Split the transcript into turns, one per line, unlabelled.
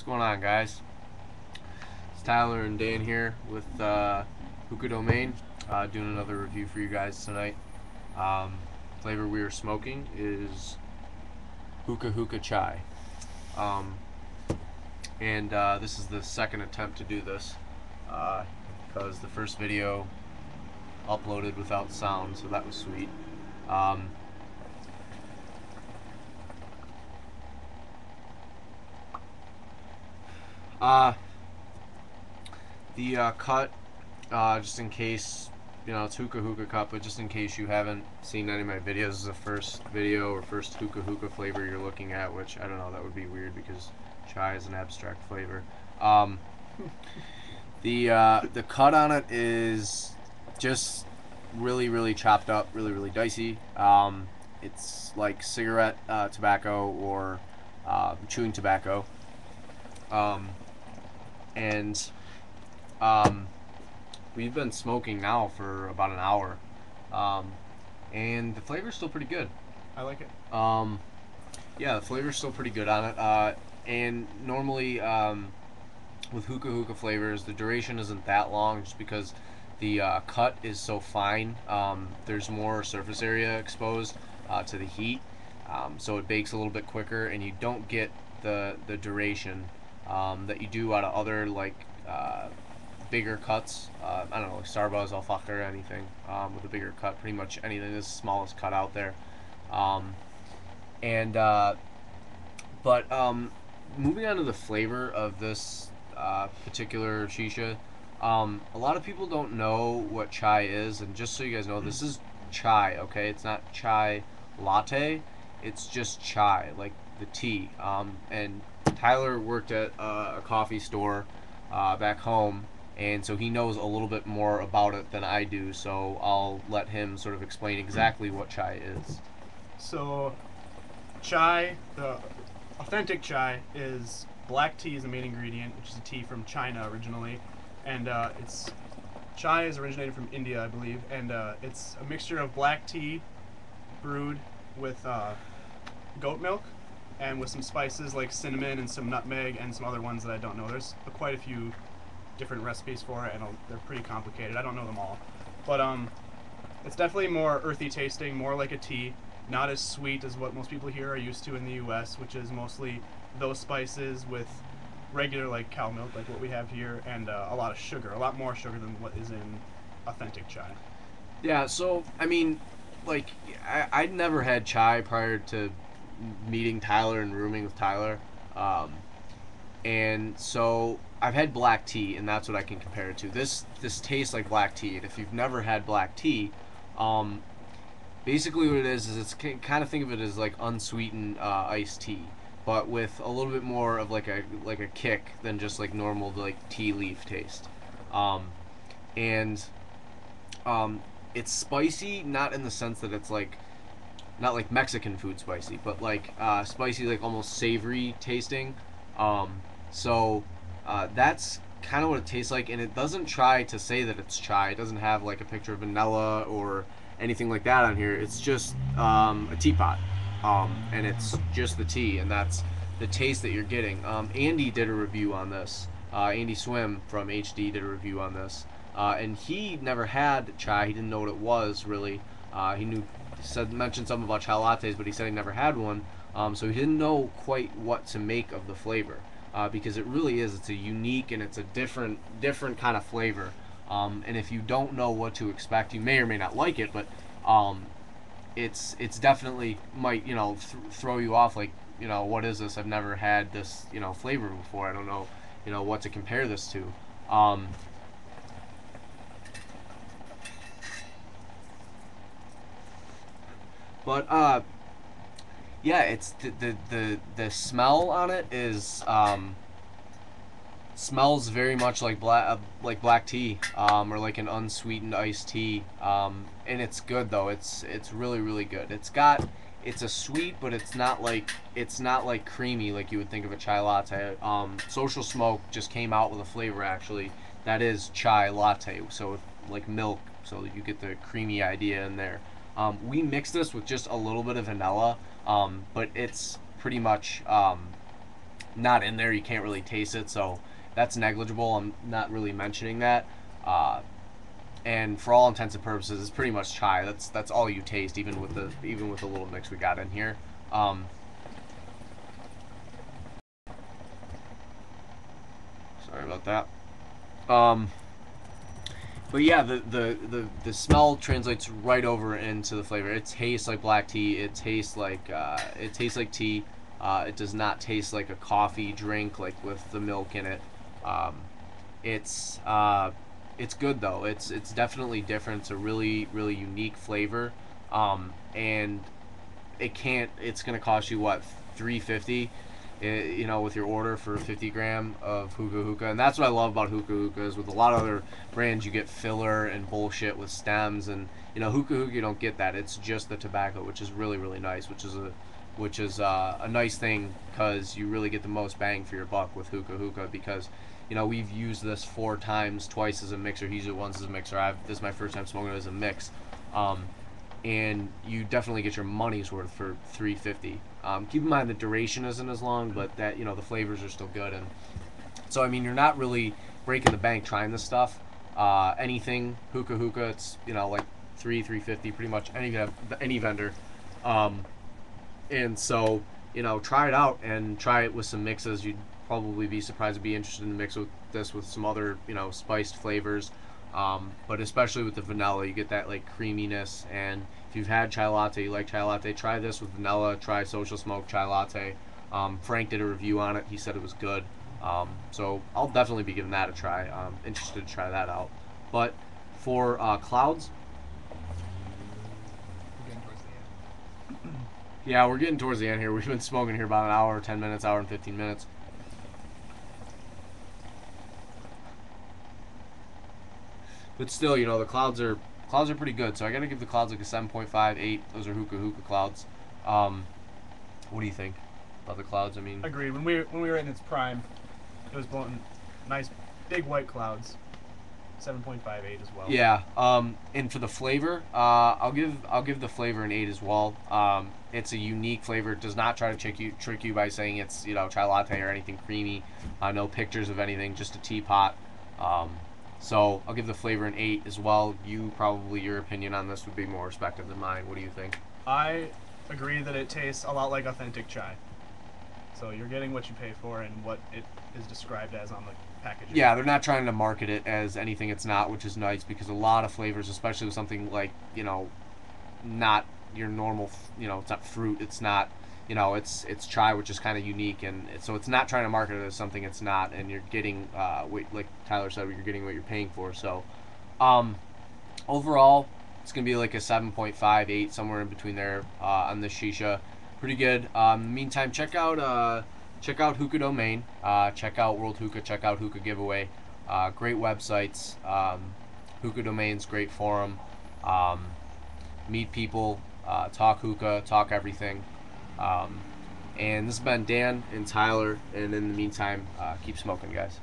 What's going on, guys? It's Tyler and Dan here with Hookah Domain, doing another review for you guys tonight. Flavor we are smoking is hookah chai, um, and this is the second attempt to do this because the first video uploaded without sound, so that was sweet. Um, uh, the cut, just in case, it's hookah cut, but just in case you haven't seen any of my videos, this is the first video or first hookah flavor you're looking at, which I don't know, that would be weird because chai is an abstract flavor. The cut on it is just really chopped up, really dicey. It's like cigarette tobacco or chewing tobacco. And we've been smoking now for about an hour, and the flavor's still pretty good.
I like it.
Yeah, the flavor's still pretty good on it. And normally, with hookah flavors, the duration isn't that long, just because the cut is so fine. There's more surface area exposed to the heat, so it bakes a little bit quicker, and you don't get the duration that you do out of other bigger cuts. I don't know, like Starbucks, Alfaka, or anything with a bigger cut. Pretty much anything. This is the smallest cut out there. Moving on to the flavor of this particular shisha, a lot of people don't know what chai is, and just so you guys know, this is chai. Okay, it's not chai latte. It's just chai, like the tea. And Tyler worked at a coffee store back home, and so he knows a little bit more about it than I do, so I'll let him sort of explain exactly what chai is.
So, chai, the authentic chai, is black tea is the main ingredient, which is a tea from China originally, and chai is originated from India, I believe, and it's a mixture of black tea brewed with goat milk and with some spices like cinnamon and some nutmeg and some other ones that I don't know. There's quite a few different recipes for it, and they're pretty complicated. I don't know them all, but it's definitely more earthy tasting, more like a tea, not as sweet as what most people here are used to in the U.S., which is mostly those spices with regular like cow milk, like what we have here, and a lot of sugar, a lot more sugar than what is in authentic chai.
Yeah, so I mean, I'd never had chai prior to meeting Tyler and rooming with Tyler, and so I've had black tea, and that's what I can compare it to. This tastes like black tea, and if you've never had black tea, basically what it is it's kind of think of it as like unsweetened iced tea, but with a little bit more of like a kick than just like normal like tea leaf taste, and it's spicy, not in the sense that it's like not like Mexican food spicy, but like spicy, like almost savory tasting. That's kind of what it tastes like, and it doesn't try to say that it's chai. It doesn't have like a picture of vanilla or anything like that on here. It's just a teapot, and it's just the tea, and that's the taste that you're getting. Andy did a review on this. Andy Swim from HD did a review on this, and he never had chai. He didn't know what it was really. He mentioned something about chai lattes, but he said he never had one. So he didn't know quite what to make of the flavor, because it really is. It's a unique and it's a different kind of flavor. And if you don't know what to expect, you may or may not like it, but it's definitely might throw you off. Like, what is this? I've never had this flavor before. I don't know what to compare this to. But yeah, it's the smell on it is smells very much like black tea, or like an unsweetened iced tea, and it's good though. It's really good. It's a sweet, but it's not like creamy like you would think of a chai latte. Social Smoke just came out with a flavor actually that is chai latte, so like milk, so you get the creamy idea in there. We mixed this with just a little bit of vanilla, but it's pretty much not in there. You can't really taste it, so that's negligible. I'm not really mentioning that. And for all intents and purposes, it's pretty much chai. That's all you taste, even with the little mix we got in here. Sorry about that. Um, but yeah, the smell translates right over into the flavor. It tastes like black tea. It tastes like tea. It does not taste like a coffee drink like with the milk in it. Um, it's it's good though. It's definitely different. It's a really unique flavor. And it's gonna cost you what, 350, with your order for 50 gram of hookah, and that's what I love about hookah is with a lot of other brands you get filler and bullshit with stems, and hookah you don't get that. It's just the tobacco, which is really nice, which is a nice thing because you really get the most bang for your buck with hookah because we've used this 4 times, twice as a mixer. He's used it once as a mixer. This is my first time smoking it as a mix. And you definitely get your money's worth for 350. Keep in mind the duration isn't as long, but that the flavors are still good, and so I mean you're not really breaking the bank trying this stuff. Anything hookah, it's like 350 pretty much any vendor, and so try it out and try it with some mixes. You'd probably be surprised to be interested in mix with this with some other spiced flavors. But especially with the vanilla, you get that like creaminess. And if you've had chai latte, you like chai latte, try this with vanilla. Try Social Smoke chai latte. Frank did a review on it. He said it was good. So I'll definitely be giving that a try. Interested to try that out. But for clouds, yeah, we're getting towards the end here. We've been smoking here about an hour, 10 minutes, hour and 15 minutes. But still, the clouds are pretty good. So I gotta give the clouds like a 7.5, 8. Those are hookah clouds. What do you think about the clouds? I mean,
Agreed. When we were in its prime, it was blowing nice big white clouds. 7.58 as well.
yeah. And for the flavor, I'll give the flavor an 8 as well. It's a unique flavor. It does not try to trick you by saying it's chai latte or anything creamy. No pictures of anything, just a teapot. So I'll give the flavor an 8 as well. Your opinion on this would be more respected than mine. What do you think?
I agree that it tastes a lot like authentic chai. So you're getting what you pay for and what it is described as on the packaging.
Yeah, they're not trying to market it as anything it's not, which is nice because a lot of flavors, especially with something like not your normal, it's not fruit, it's not, it's chai, which is kind of unique, and so it's not trying to market it as something it's not, and you're getting, like Tyler said, you're getting what you're paying for. So, overall, it's gonna be like a 7.5, 8, somewhere in between there on this shisha. Pretty good. In the meantime, check out Hookah Domain, check out World Hookah, check out Hookah Giveaway. Great websites. Hookah Domain's great forum. Meet people, talk hookah, talk everything. And this has been Dan and Tyler. And in the meantime, keep smoking, guys.